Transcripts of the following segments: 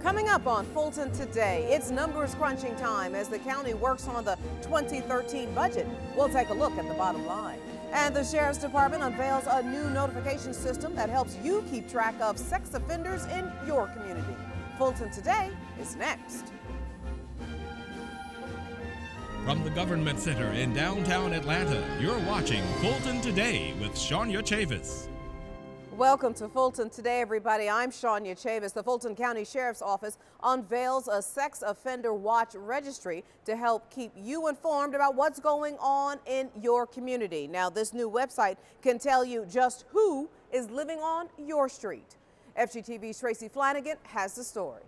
Coming up on Fulton Today, it's numbers crunching time as the county works on the 2013 budget. We'll take a look at the bottom line. And the Sheriff's Department unveils a new notification system that helps you keep track of sex offenders in your community. Fulton Today is next. From the Government Center in downtown Atlanta, you're watching Fulton Today with Shania Chavis. Welcome to Fulton Today, everybody. I'm Shania Chavis. The Fulton County Sheriff's Office unveils a sex offender watch registry to help keep you informed about what's going on in your community. Now, this new website can tell you just who is living on your street. FGTV's Tracy Flanagan has the story.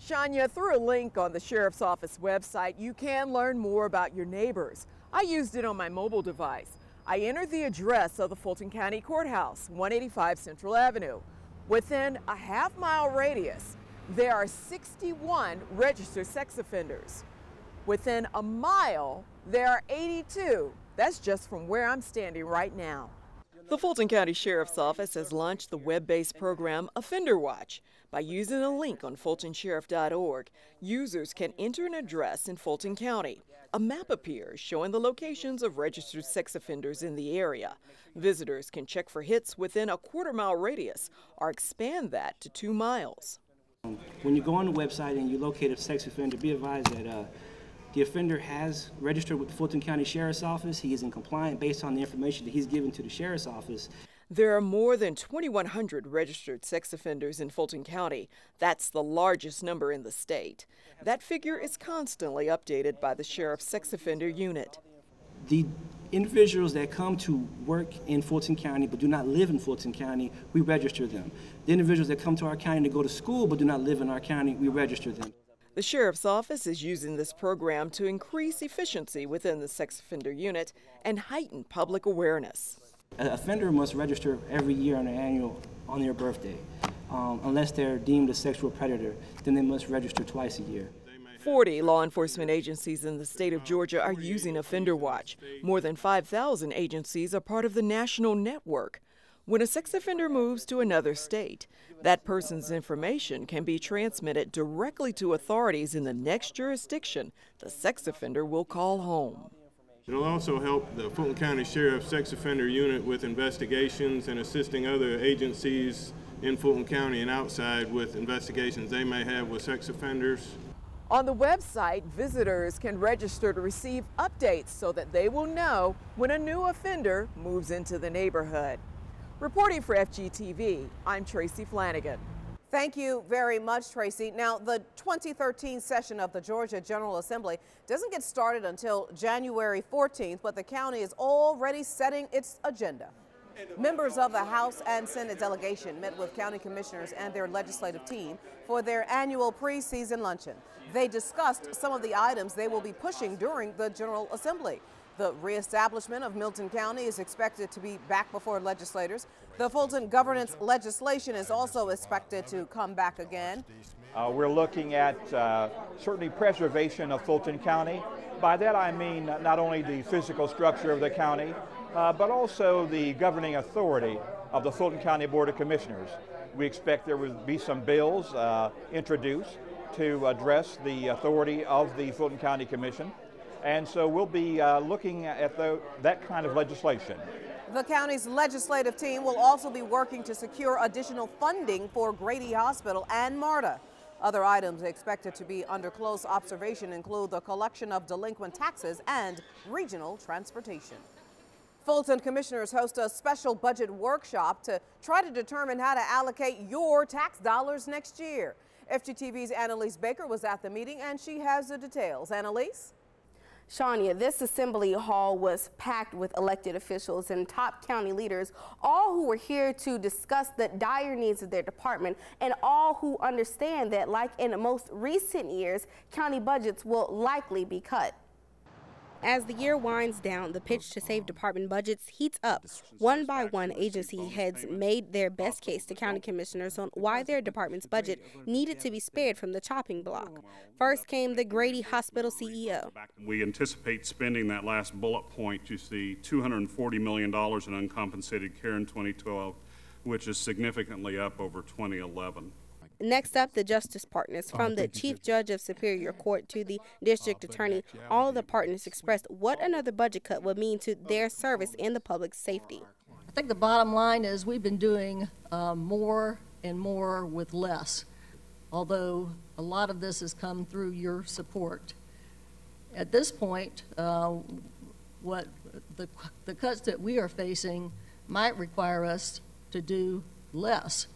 Shania, through a link on the Sheriff's Office website, you can learn more about your neighbors. I used it on my mobile device. I entered the address of the Fulton County Courthouse, 185 Central Avenue. Within a half-mile radius, there are 61 registered sex offenders. Within a mile, there are 82. That's just from where I'm standing right now. The Fulton County Sheriff's Office has launched the web-based program Offender Watch. By using a link on fultonsheriff.org, users can enter an address in Fulton County. A map appears showing the locations of registered sex offenders in the area. Visitors can check for hits within a quarter-mile radius or expand that to 2 miles. When you go on the website and you locate a sex offender, be advised that the offender has registered with the Fulton County Sheriff's Office. He is in compliance based on the information that he's given to the Sheriff's Office. There are more than 2,100 registered sex offenders in Fulton County. That's the largest number in the state. That figure is constantly updated by the Sheriff's Sex Offender Unit. The individuals that come to work in Fulton County but do not live in Fulton County, we register them. The individuals that come to our county to go to school but do not live in our county, we register them. The Sheriff's Office is using this program to increase efficiency within the sex offender unit and heighten public awareness. An offender must register every year on their birthday. Unless they're deemed a sexual predator, then they must register twice a year. 40 law enforcement agencies in the state of Georgia are using Offender Watch. More than 5,000 agencies are part of the national network. When a sex offender moves to another state, that person's information can be transmitted directly to authorities in the next jurisdiction the sex offender will call home. It'll also help the Fulton County Sheriff's Sex Offender Unit with investigations and assisting other agencies in Fulton County and outside with investigations they may have with sex offenders. On the website, visitors can register to receive updates so that they will know when a new offender moves into the neighborhood. Reporting for FGTV, I'm Tracy Flanagan. Thank you very much, Tracy. Now, the 2013 session of the Georgia General Assembly doesn't get started until January 14th, but the county is already setting its agenda. Members of the House and Senate delegation met with county commissioners and their legislative team for their annual preseason luncheon. They discussed some of the items they will be pushing during the General Assembly. The reestablishment of Milton County is expected to be back before legislators. The Fulton governance legislation is also expected to come back again. We're looking at certainly preservation of Fulton County. By that I mean not only the physical structure of the county, but also the governing authority of the Fulton County Board of Commissioners. We expect there will be some bills introduced to address the authority of the Fulton County Commission. And so we'll be looking at that kind of legislation. The county's legislative team will also be working to secure additional funding for Grady Hospital and MARTA. Other items expected to be under close observation include the collection of delinquent taxes and regional transportation. Fulton commissioners host a special budget workshop to try to determine how to allocate your tax dollars next year. FGTV's Annalise Baker was at the meeting and she has the details. Annalise? Shania, this assembly hall was packed with elected officials and top county leaders, all who were here to discuss the dire needs of their department and all who understand that, like in most recent years, county budgets will likely be cut. As the year winds down, the pitch to save department budgets heats up. One by one, agency heads made their best case to county commissioners on why their department's budget needed to be spared from the chopping block. First came the Grady Hospital CEO. We anticipate spending that last bullet point, you see $240 million in uncompensated care in 2012, which is significantly up over 2011. Next up, the justice partners, from the chief judge of Superior Court to the district attorney. All of the partners expressed what another budget cut would mean to their service and the public's safety. I think the bottom line is we've been doing more and more with less, although a lot of this has come through your support. At this point, what the cuts that we are facing might require us to do less.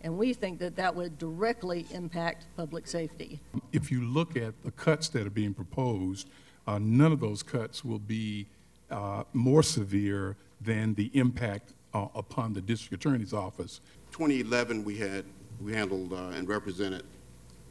And we think that that would directly impact public safety. If you look at the cuts that are being proposed, none of those cuts will be more severe than the impact upon the district attorney's office. 2011, we handled and represented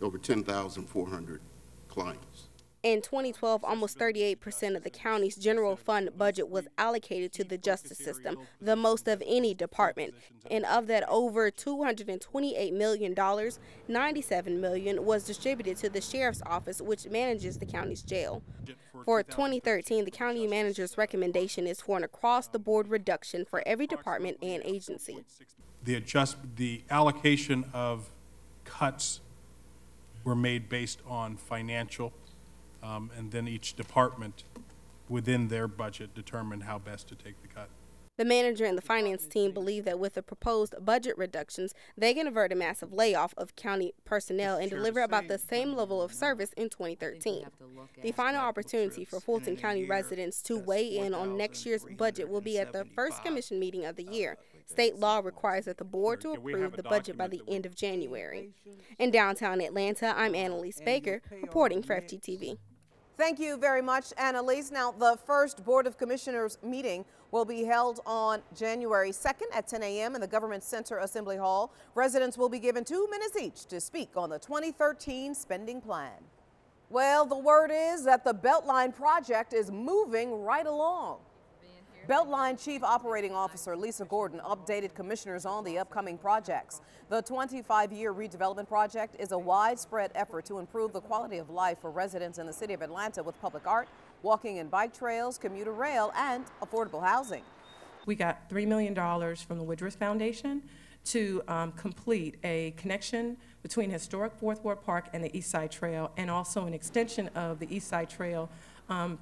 over 10,400 clients. In 2012, almost 38% of the county's general fund budget was allocated to the justice system, the most of any department. And of that over $228 million, $97 million was distributed to the sheriff's office, which manages the county's jail. For 2013, the county manager's recommendation is for an across-the-board reduction for every department and agency. The allocation of cuts were made based on financial, and then each department within their budget determined how best to take the cut. The manager and the finance team believe that with the proposed budget reductions, they can avert a massive layoff of county personnel and deliver about the same level of service in 2013. The final opportunity for Fulton County residents to weigh in on next year's budget will be at the first commission meeting of the year. State law requires that the board to approve the budget by the end of January. In downtown Atlanta, I'm Annalise Baker, reporting for FGTV. Thank you very much, Annalise. Now, the first Board of Commissioners meeting will be held on January 2nd at 10 a.m. in the Government Center Assembly Hall. Residents will be given 2 minutes each to speak on the 2013 spending plan. Well, the word is that the Beltline project is moving right along. Beltline Chief Operating Officer Lisa Gordon updated commissioners on the upcoming projects. The 25-year redevelopment project is a widespread effort to improve the quality of life for residents in the city of Atlanta with public art, walking and bike trails, commuter rail, and affordable housing. We got $3 million from the Woodruff Foundation to complete a connection between historic Fourth Ward Park and the East Side Trail, and also an extension of the East Side Trail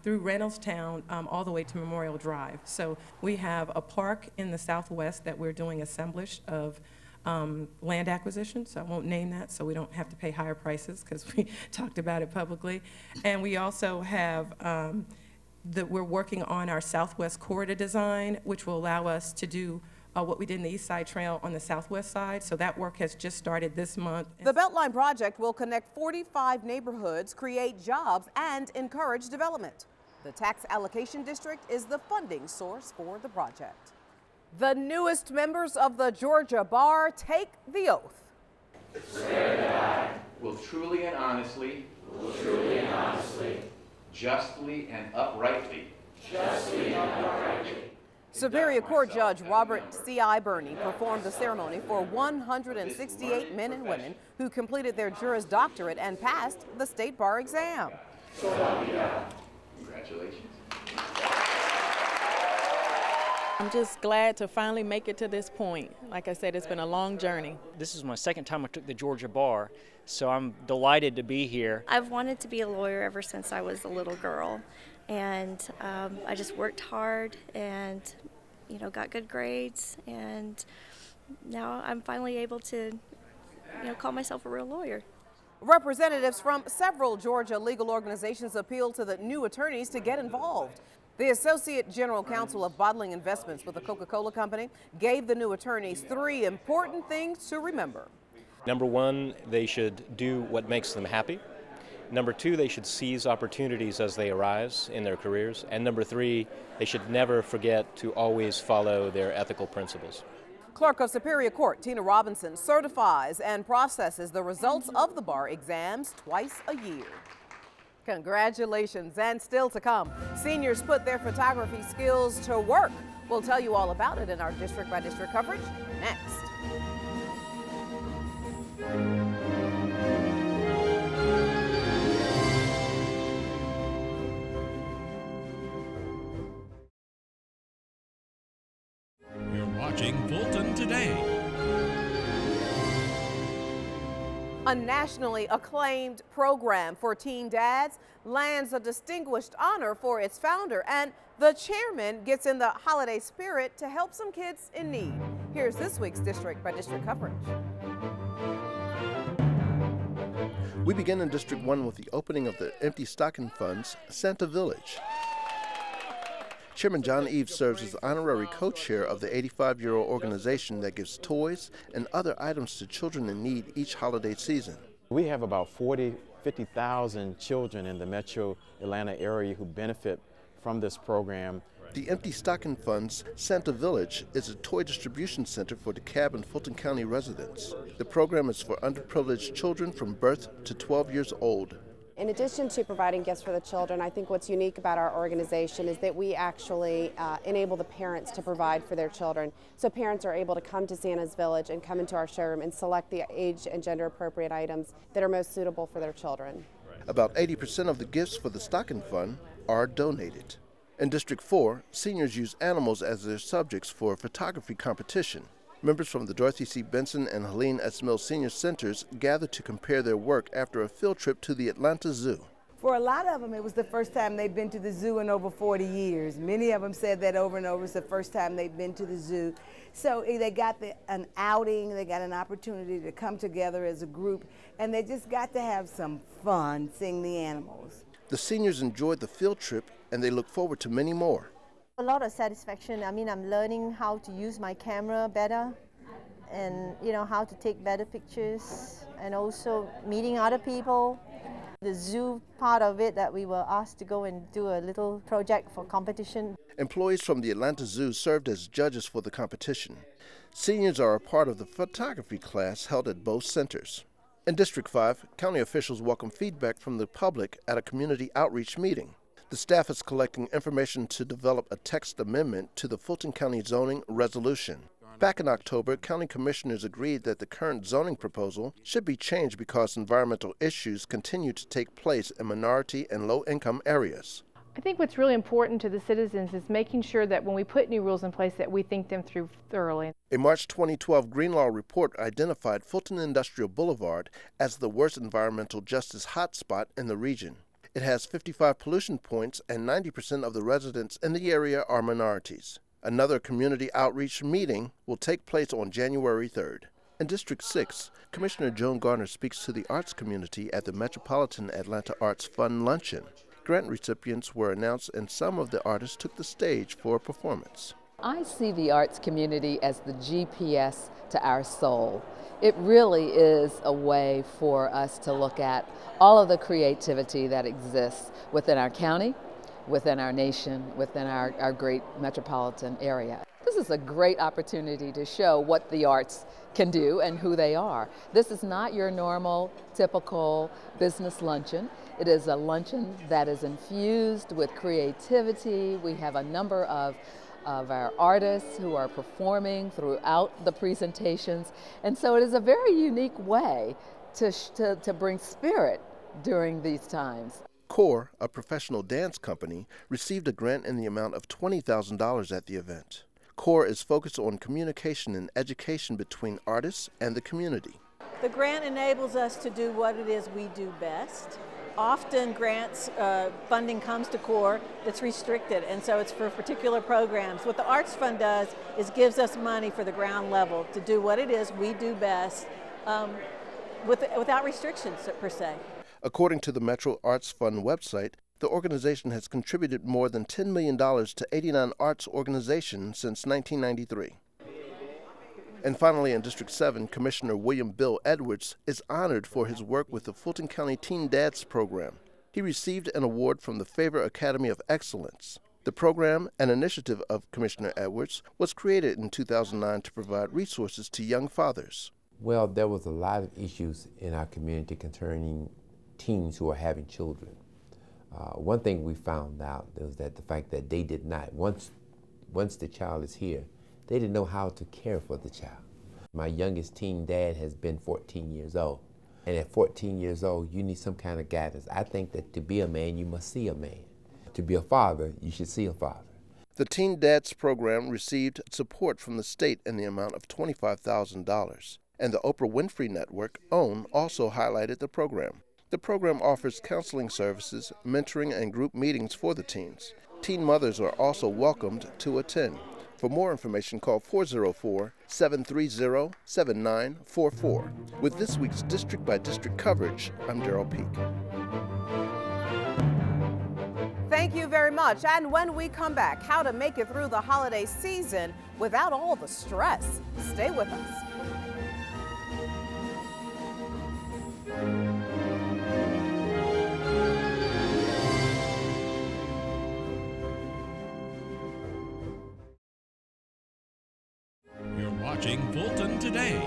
through Reynoldstown all the way to Memorial Drive. So we have a park in the southwest that we're doing assemblage of land acquisition, so I won't name that so we don't have to pay higher prices because we talked about it publicly. And we also have we're working on our southwest corridor design, which will allow us to do what we did in the East Side Trail on the southwest side. So that work has just started this month. The Beltline project will connect 45 neighborhoods, create jobs, and encourage development. The tax allocation district is the funding source for the project. The newest members of the Georgia Bar take the oath. Swear that I will truly and honestly, justly and uprightly, Superior Court Judge Robert C.I. Burney performed the ceremony for 168 men and women who completed their Juris Doctorate and passed the state bar exam. So help me God. Congratulations. I'm just glad to finally make it to this point. Like I said, it's been a long journey. This is my second time I took the Georgia bar, so I'm delighted to be here. I've wanted to be a lawyer ever since I was a little girl, and I just worked hard and, you know, got good grades, and now I'm finally able to, you know, call myself a real lawyer. Representatives from several Georgia legal organizations appealed to the new attorneys to get involved. The Associate General Counsel of Bottling Investments with the Coca-Cola Company gave the new attorneys 3 important things to remember. Number 1, they should do what makes them happy. Number 2, they should seize opportunities as they arise in their careers. And number 3, they should never forget to always follow their ethical principles. Clerk of Superior Court Tina Robinson certifies and processes the results of the bar exams twice a year. Congratulations, and still to come. Seniors put their photography skills to work. We'll tell you all about it in our district-by-district coverage next. You're watching Fulton Today. A nationally acclaimed program for teen dads lands a distinguished honor for its founder, and the chairman gets in the holiday spirit to help some kids in need. Here's this week's District by District coverage. We begin in District 1 with the opening of the Empty Stocking Fund's Santa Village. Chairman John Eves serves as the honorary co-chair of the 85-year-old organization that gives toys and other items to children in need each holiday season. We have about 50,000 children in the metro Atlanta area who benefit from this program. The Empty Stocking Fund's Santa Village is a toy distribution center for DeKalb and Fulton County residents. The program is for underprivileged children from birth to 12 years old. In addition to providing gifts for the children, I think what's unique about our organization is that we actually enable the parents to provide for their children. So parents are able to come to Santa's Village and come into our showroom and select the age and gender appropriate items that are most suitable for their children. About 80% of the gifts for the Stocking Fund are donated. In District 4, seniors use animals as their subjects for a photography competition. Members from the Dorothy C. Benson and Helene S. Mills Senior Centers gathered to compare their work after a field trip to the Atlanta Zoo. For a lot of them, it was the first time they've been to the zoo in over 40 years. Many of them said that over and over. It's the first time they've been to the zoo. So they got an outing, they got an opportunity to come together as a group, and they just got to have some fun seeing the animals. The seniors enjoyed the field trip, and they look forward to many more. A lot of satisfaction. I mean, I'm learning how to use my camera better and, how to take better pictures, and also meeting other people. The zoo part of it, that we were asked to go and do a little project for competition. Employees from the Atlanta Zoo served as judges for the competition. Seniors are a part of the photography class held at both centers. In District 5, county officials welcome feedback from the public at a community outreach meeting. The staff is collecting information to develop a text amendment to the Fulton County zoning resolution. Back in October, county commissioners agreed that the current zoning proposal should be changed because environmental issues continue to take place in minority and low-income areas. I think what's really important to the citizens is making sure that when we put new rules in place that we think them through thoroughly. A March 2012 Greenlaw report identified Fulton Industrial Boulevard as the worst environmental justice hotspot in the region. It has 55 pollution points, and 90% of the residents in the area are minorities. Another community outreach meeting will take place on January 3rd. In District 6, Commissioner Joan Garner speaks to the arts community at the Metropolitan Atlanta Arts Fund Luncheon. Grant recipients were announced, and some of the artists took the stage for a performance. I see the arts community as the GPS to our soul. It really is a way for us to look at all of the creativity that exists within our county, within our nation, within our great metropolitan area. This is a great opportunity to show what the arts can do and who they are. This is not your normal, typical business luncheon. It is a luncheon that is infused with creativity. We have a number of our artists who are performing throughout the presentations. And so it is a very unique way to bring spirit during these times. CORE, a professional dance company, received a grant in the amount of $20,000 at the event. CORE is focused on communication and education between artists and the community. The grant enables us to do what it is we do best. Often grants funding comes to CORE that's restricted, and so it's for particular programs. What the Arts Fund does is gives us money for the ground level to do what it is we do best without restrictions per se. According to the Metro Arts Fund website, the organization has contributed more than $10 million to 89 arts organizations since 1993. And finally, in District 7, Commissioner William Bill Edwards is honored for his work with the Fulton County Teen Dads program. He received an award from the Favor Academy of Excellence. The program, an initiative of Commissioner Edwards, was created in 2009 to provide resources to young fathers. Well, there was a lot of issues in our community concerning teens who are having children. One thing we found out was that the fact that they did not, once the child is here, they didn't know how to care for the child. My youngest teen dad has been 14 years old. And at 14 years old, you need some kind of guidance. I think that to be a man, you must see a man. To be a father, you should see a father. The Teen Dads program received support from the state in the amount of $25,000. And the Oprah Winfrey Network, OWN, also highlighted the program. The program offers counseling services, mentoring, and group meetings for the teens. Teen mothers are also welcomed to attend. For more information, call 404-730-7944. With this week's District by District coverage, I'm Darrell Peak. Thank you very much. And when we come back, how to make it through the holiday season without all the stress. Stay with us. You're watching Fulton Today.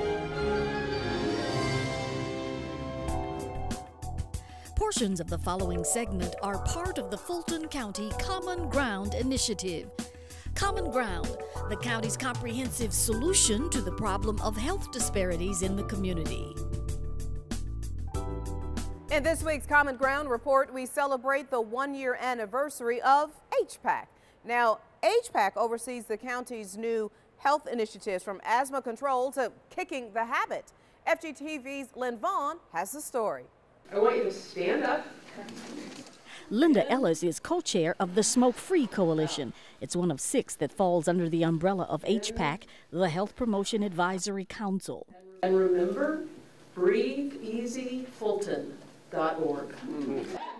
Portions of the following segment are part of the Fulton County Common Ground Initiative. Common Ground, the county's comprehensive solution to the problem of health disparities in the community. In this week's Common Ground report, we celebrate the one-year anniversary of HPAC. Now, HPAC oversees the county's new health initiatives from asthma control to kicking the habit. FGTV's Lynn Vaughn has the story. I want you to stand up. Linda Ellis is co-chair of the Smoke Free Coalition. It's one of 6 that falls under the umbrella of HPAC, the Health Promotion Advisory Council. And remember, breatheeasyfulton.org.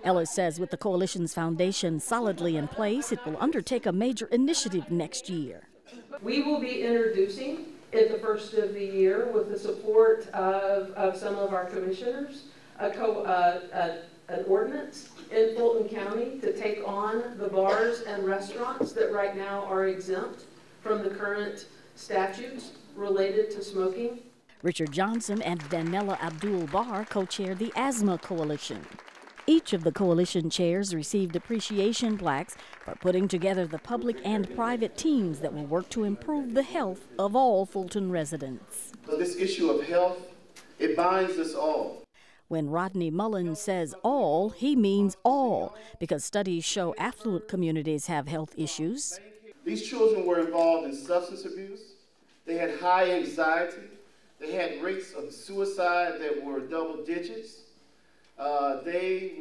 Ellis says with the coalition's foundation solidly in place, it will undertake a major initiative next year. We will be introducing at the first of the year, with the support of some of our commissioners, an ordinance in Fulton County to take on the bars and restaurants that right now are exempt from the current statutes related to smoking. Richard Johnson and Danella Abdul-Bar co-chair the Asthma Coalition. Each of the coalition chairs received appreciation plaques for putting together the public and private teams that will work to improve the health of all Fulton residents. So this issue of health, it binds us all. When Rodney Mullen says all, he means all, because studies show affluent communities have health issues. These children were involved in substance abuse. They had high anxiety. They had rates of suicide that were double digits. They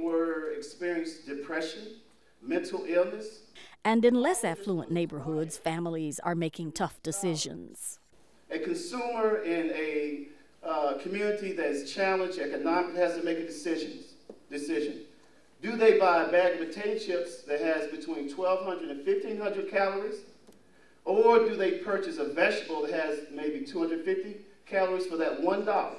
experienced depression, mental illness. And in less affluent neighborhoods, families are making tough decisions. A consumer in a community that is challenged economically has to make a decision. Do they buy a bag of potato chips that has between 1,200 and 1,500 calories? Or do they purchase a vegetable that has maybe 250 calories for that $1?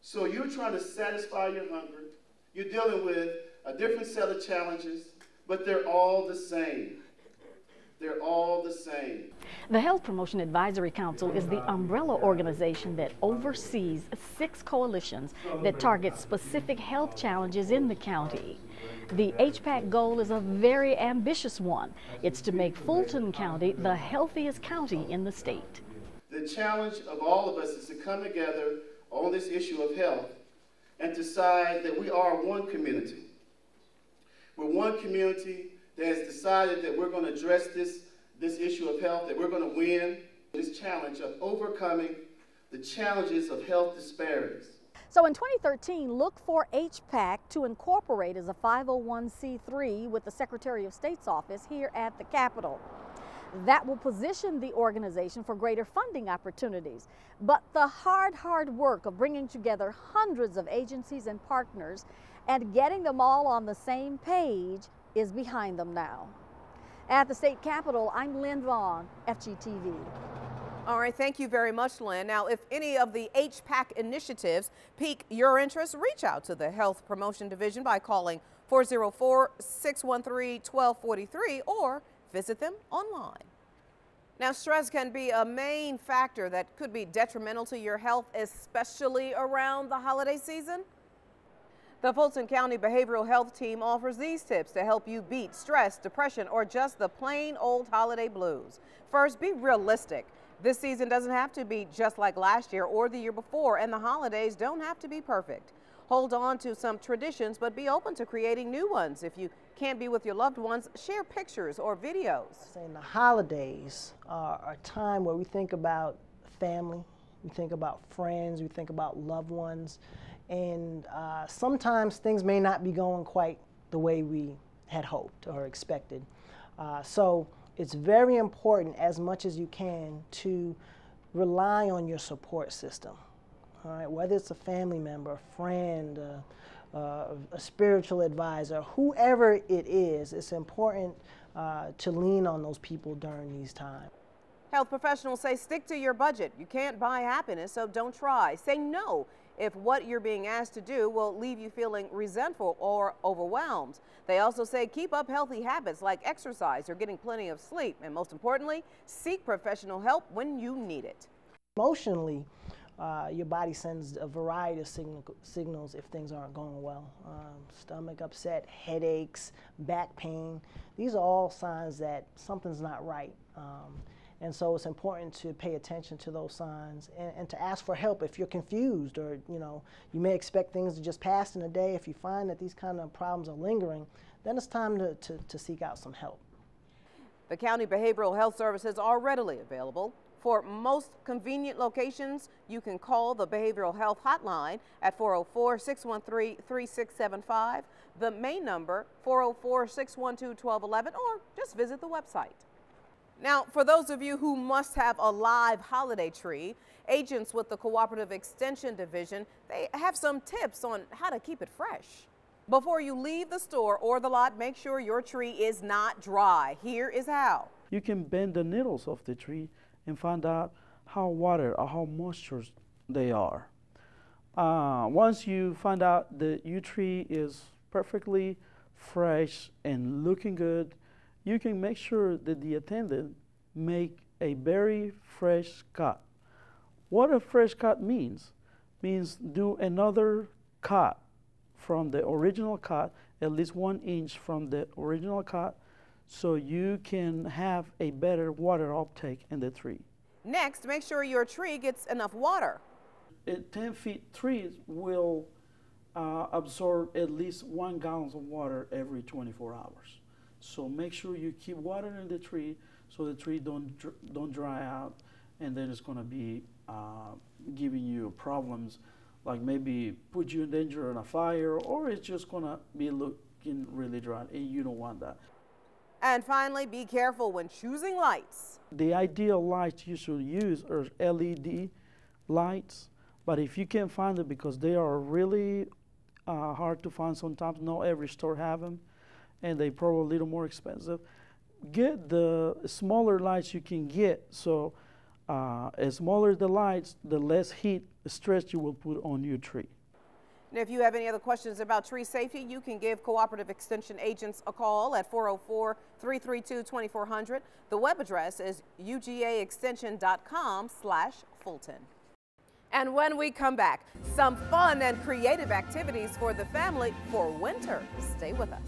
So you're trying to satisfy your hunger. You're dealing with a different set of challenges, but they're all the same. They're all the same. The Health Promotion Advisory Council is the umbrella organization that oversees 6 coalitions that target specific health challenges in the county. The HPAC goal is a very ambitious one. It's to make Fulton County the healthiest county in the state. The challenge of all of us is to come together on this issue of health and decide that we are one community. We're one community that has decided that we're going to address this issue of health, that we're going to win this challenge of overcoming the challenges of health disparities. So in 2013, look for HPAC to incorporate as a 501c3 with the Secretary of State's office here at the Capitol. That will position the organization for greater funding opportunities. But the hard work of bringing together hundreds of agencies and partners and getting them all on the same page is behind them now. At the state capitol, I'm Lynn Vaughn, FGTV. All right, thank you very much, Lynn. Now, if any of the HPAC initiatives pique your interest, reach out to the Health Promotion Division by calling 404-613-1243 or visit them online. Now, stress can be a main factor that could be detrimental to your health, especially around the holiday season. The Fulton County Behavioral Health Team offers these tips to help you beat stress, depression, or just the plain old holiday blues. First, be realistic. This season doesn't have to be just like last year or the year before, and the holidays don't have to be perfect. Hold on to some traditions, but be open to creating new ones. If you can't be with your loved ones, share pictures or videos. And the holidays are a time where we think about family, we think about friends, we think about loved ones, and sometimes things may not be going quite the way we had hoped or expected. So it's very important, as much as you can, to rely on your support system. All right, whether it's a family member, a friend, a spiritual advisor, whoever it is, it's important to lean on those people during these times. Health professionals say stick to your budget. You can't buy happiness, so don't try. Say no if what you're being asked to do will leave you feeling resentful or overwhelmed. They also say keep up healthy habits like exercise or getting plenty of sleep. And most importantly, seek professional help when you need it. Emotionally, your body sends a variety of signals if things aren't going well. Stomach upset, headaches, back pain. These are all signs that something's not right. And so it's important to pay attention to those signs and to ask for help if you're confused, or you may expect things to just pass in a day. If you find that these kind of problems are lingering, then it's time to seek out some help. The county behavioral health services are readily available. For most convenient locations, you can call the behavioral health hotline at 404-613-3675, the main number 404-612-1211, or just visit the website. Now, for those of you who must have a live holiday tree, agents with the Cooperative Extension Division, they have some tips on how to keep it fresh. Before you leave the store or the lot, make sure your tree is not dry. Here is how. You can bend the needles of the tree and find out how water or how moisture they are. Once you find out that your tree is perfectly fresh and looking good, you can make sure that the attendant make a very fresh cut. What a fresh cut means do another cut from the original cut, at least 1 inch from the original cut, so you can have a better water uptake in the tree. Next, make sure your tree gets enough water. 10-foot trees will absorb at least 1 gallon of water every 24 hours. So make sure you keep water in the tree so the tree don't dry out, and then it's going to be giving you problems, like maybe put you in danger in a fire, or it's just going to be looking really dry, and you don't want that. And finally, be careful when choosing lights. The ideal lights you should use are LED lights, but if you can't find them, because they are really hard to find sometimes, not every store have them, and they probably a little more expensive, get the smaller lights you can get. So as smaller the lights, the less heat stress you will put on your tree. And if you have any other questions about tree safety, you can give Cooperative Extension agents a call at 404-332-2400. The web address is ugaextension.com/Fulton. And when we come back, some fun and creative activities for the family for winter. Stay with us.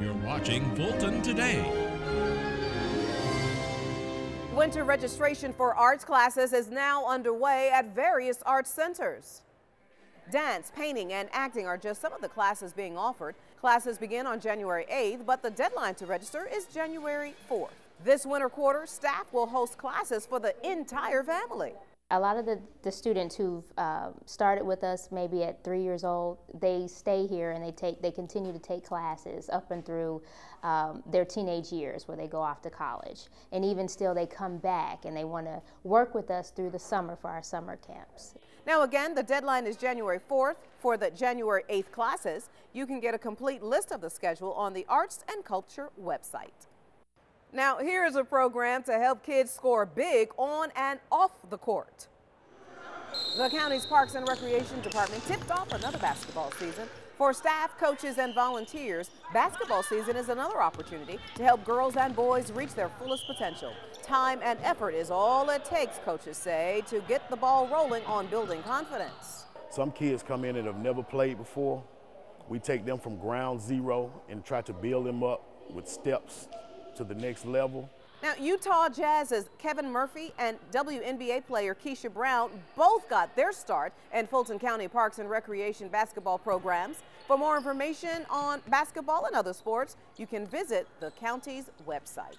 You're watching Fulton Today. Winter registration for arts classes is now underway at various arts centers. Dance, painting, and acting are just some of the classes being offered. Classes begin on January 8th, but the deadline to register is January 4th. This winter quarter, staff will host classes for the entire family. A lot of the students who've started with us maybe at 3 years old, they stay here and they continue to take classes up and through their teenage years where they go off to college. And even still they come back and they want to work with us through the summer for our summer camps. Now again, the deadline is January 4th for the January 8th classes. You can get a complete list of the schedule on the Arts and Culture website. Now, here is a program to help kids score big on and off the court. The county's Parks and Recreation Department tipped off another basketball season. For staff, coaches, and volunteers, basketball season is another opportunity to help girls and boys reach their fullest potential. Time and effort is all it takes, coaches say, to get the ball rolling on building confidence. Some kids come in and have never played before. We take them from ground zero and try to build them up with steps to the next level. Now, Utah Jazz's Kevin Murphy and WNBA player Keisha Brown both got their start in Fulton County Parks and Recreation basketball programs. For more information on basketball and other sports, you can visit the county's website.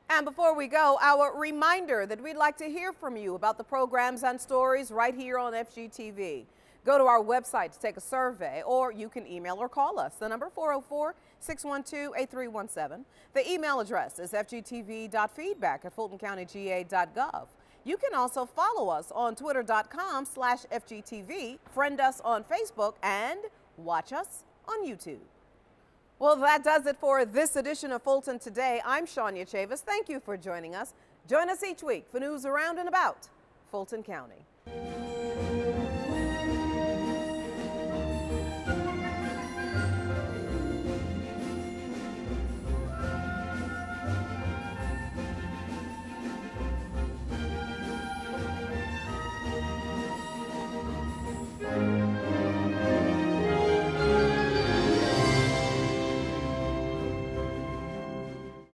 And before we go, our reminder that we'd like to hear from you about the programs and stories right here on FGTV. Go to our website to take a survey, or you can email or call us. The number 404-612-8317. The email address is fgtv.feedback@fultoncountyga.gov. You can also follow us on twitter.com/FGTV, friend us on Facebook, and watch us on YouTube. Well, that does it for this edition of Fulton Today. I'm Shania Chavis. Thank you for joining us. Join us each week for news around and about Fulton County.